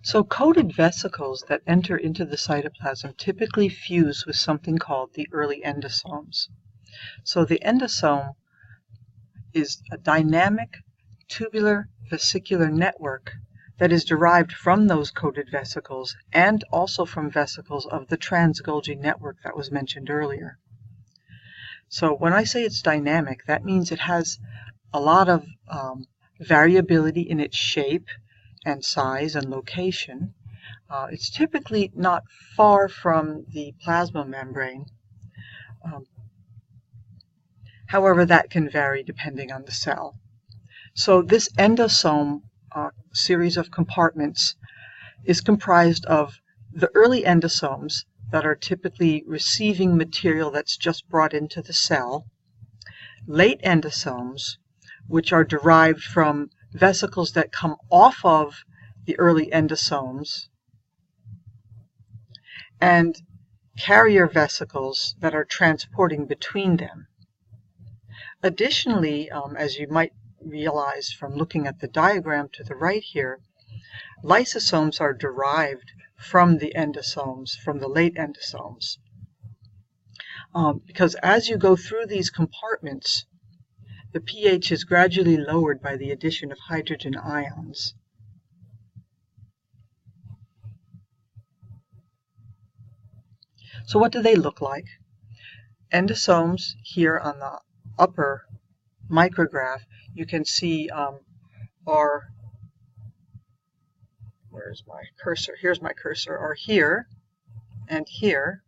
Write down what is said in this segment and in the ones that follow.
So coated vesicles that enter into the cytoplasm typically fuse with something called the early endosomes. So the endosome is a dynamic tubular vesicular network that is derived from those coated vesicles and also from vesicles of the trans-Golgi network that was mentioned earlier. So when I say it's dynamic, that means it has a lot of variability in its shape and size and location. It's typically not far from the plasma membrane. However, that can vary depending on the cell. So this endosome series of compartments is comprised of the early endosomes that are typically receiving material that's just brought into the cell, late endosomes, which are derived from vesicles that come off of the early endosomes, and carrier vesicles that are transporting between them. Additionally, as you might realize from looking at the diagram to the right here, lysosomes are derived from the endosomes, from the late endosomes. Because as you go through these compartments, the pH is gradually lowered by the addition of hydrogen ions. So what do they look like? Endosomes here on the upper micrograph, you can see are, where's my cursor? Here's my cursor, are here and here.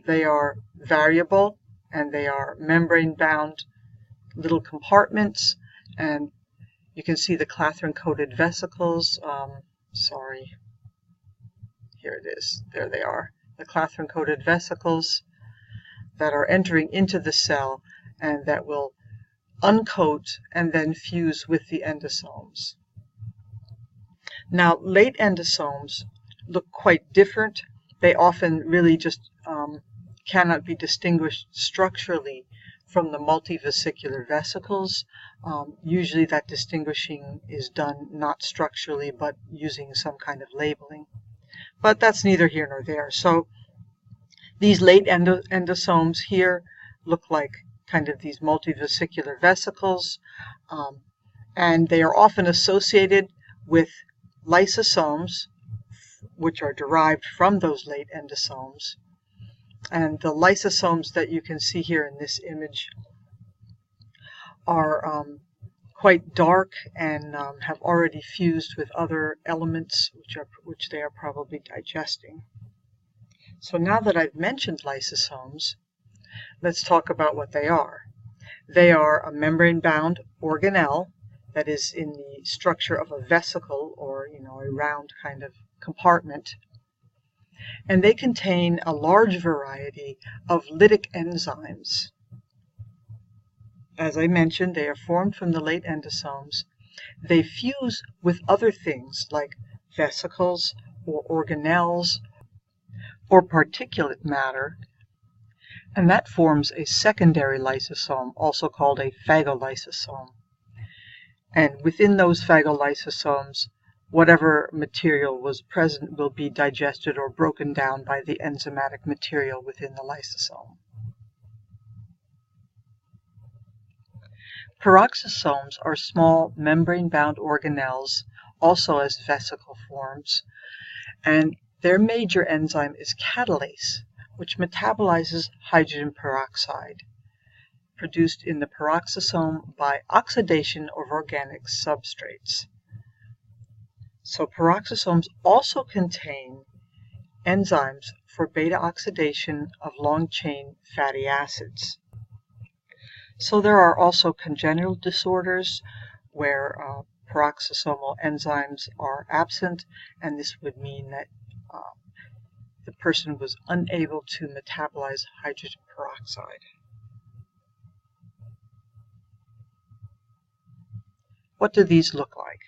They are variable and they are membrane-bound little compartments, and you can see the clathrin-coated vesicles. Here it is. There they are. The clathrin-coated vesicles that are entering into the cell and that will uncoat and then fuse with the endosomes. Now, late endosomes look quite different. They often really just cannot be distinguished structurally from the multivesicular vesicles. Usually that distinguishing is done not structurally but using some kind of labeling. But that's neither here nor there. So these late endosomes here look like kind of these multivesicular vesicles, and they are often associated with lysosomes, which are derived from those late endosomes. And the lysosomes that you can see here in this image are quite dark and have already fused with other elements which they are probably digesting. So now that I've mentioned lysosomes, let's talk about what they are. They are a membrane-bound organelle that is in the structure of a vesicle, or a round kind of compartment. And they contain a large variety of lytic enzymes. As I mentioned, they are formed from the late endosomes. They fuse with other things like vesicles or organelles or particulate matter, and that forms a secondary lysosome, also called a phagolysosome. And within those phagolysosomes, whatever material was present will be digested or broken down by the enzymatic material within the lysosome. Peroxisomes are small membrane-bound organelles, also as vesicle forms, and their major enzyme is catalase, which metabolizes hydrogen peroxide, produced in the peroxisome by oxidation of organic substrates. So peroxisomes also contain enzymes for beta oxidation of long-chain fatty acids. So there are also congenital disorders where peroxisomal enzymes are absent, and this would mean that the person was unable to metabolize hydrogen peroxide. What do these look like?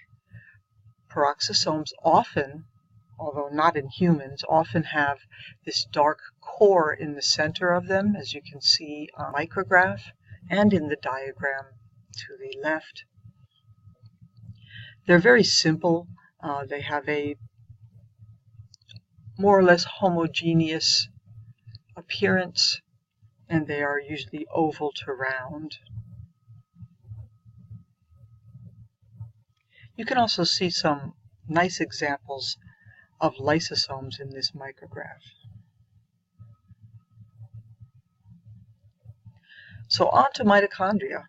Peroxisomes often, although not in humans, often have this dark core in the center of them, as you can see on the micrograph and in the diagram to the left. They're very simple. They have a more or less homogeneous appearance, and they are usually oval to round. You can also see some nice examples of lysosomes in this micrograph. So on to mitochondria.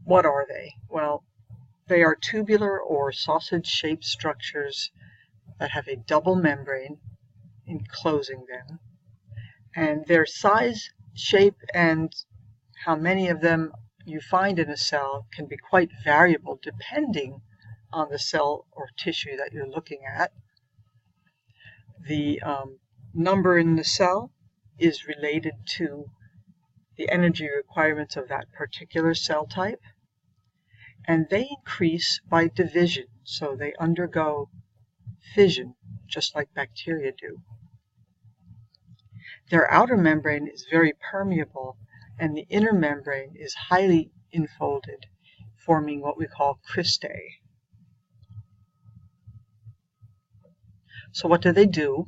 What are they? Well, they are tubular or sausage-shaped structures that have a double membrane enclosing them, and their size, shape, and how many of them you find in a cell can be quite variable depending on the cell or tissue that you're looking at. The number in the cell is related to the energy requirements of that particular cell type, and they increase by division, so they undergo fission, just like bacteria do. Their outer membrane is very permeable, and the inner membrane is highly enfolded, forming what we call cristae. So what do?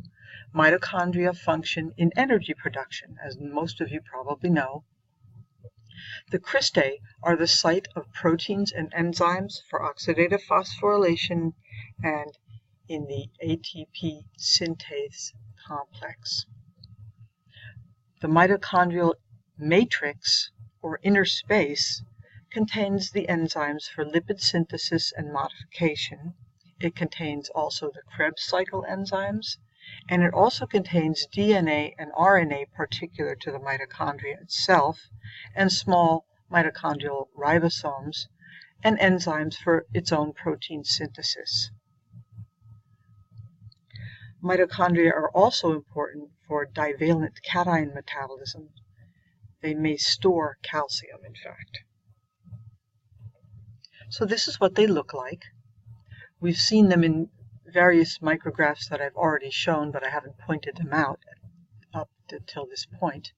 Mitochondria function in energy production, as most of you probably know. The cristae are the site of proteins and enzymes for oxidative phosphorylation and in the ATP synthase complex. The mitochondrial matrix, or inner space, contains the enzymes for lipid synthesis and modification. It contains also the Krebs cycle enzymes, and it also contains DNA and RNA particular to the mitochondria itself, and small mitochondrial ribosomes, and enzymes for its own protein synthesis. Mitochondria are also important for divalent cation metabolism. They may store calcium, in fact. So this is what they look like. We've seen them in various micrographs that I've already shown, but I haven't pointed them out up until this point.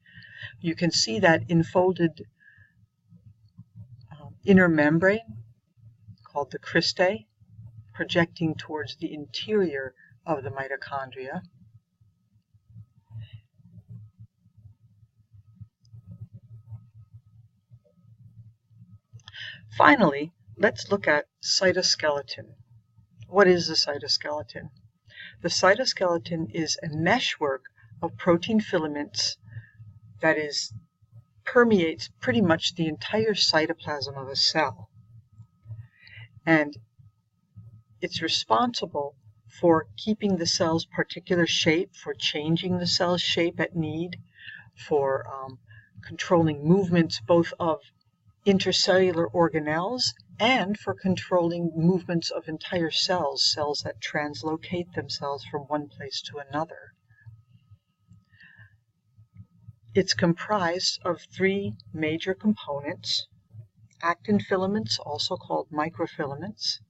You can see that enfolded inner membrane, called the cristae, projecting towards the interior of the mitochondria. Finally, let's look at cytoskeleton. What is the cytoskeleton? The cytoskeleton is a meshwork of protein filaments that permeates pretty much the entire cytoplasm of a cell. And it's responsible for keeping the cell's particular shape, for changing the cell's shape at need, for controlling movements both of intercellular organelles and for controlling movements of entire cells, cells that translocate themselves from one place to another. It's comprised of three major components: actin filaments, also called microfilaments,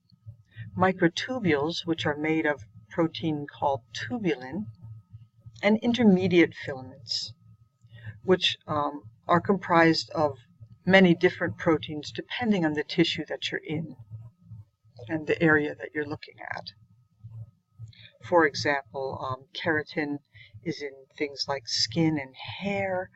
microtubules, which are made of protein called tubulin, and intermediate filaments, which are comprised of many different proteins depending on the tissue that you're in and the area that you're looking at. For example, keratin is in things like skin and hair.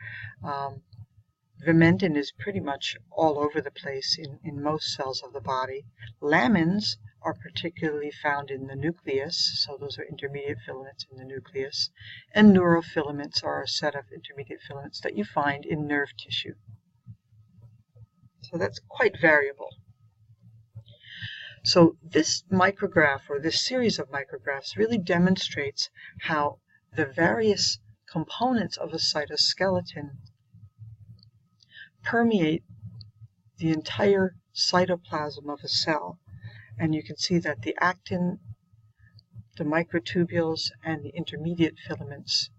Vimentin is pretty much all over the place in most cells of the body. Lamins are particularly found in the nucleus, so those are intermediate filaments in the nucleus. And neurofilaments are a set of intermediate filaments that you find in nerve tissue. So that's quite variable. So this micrograph, or this series of micrographs, really demonstrates how the various components of a cytoskeleton permeate the entire cytoplasm of a cell. And you can see that the actin, the microtubules, and the intermediate filaments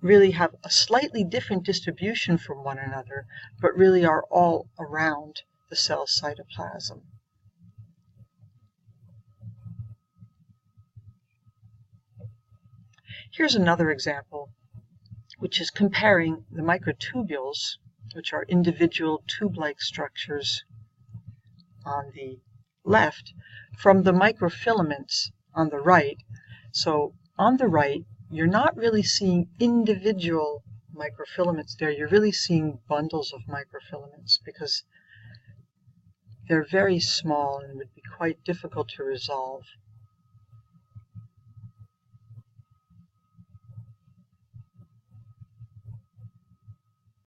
really have a slightly different distribution from one another, but really are all around the cell cytoplasm. Here's another example, which is comparing the microtubules, which are individual tube-like structures on the left from the microfilaments on the right. So on the right, you're not really seeing individual microfilaments there. You're really seeing bundles of microfilaments because they're very small and would be quite difficult to resolve.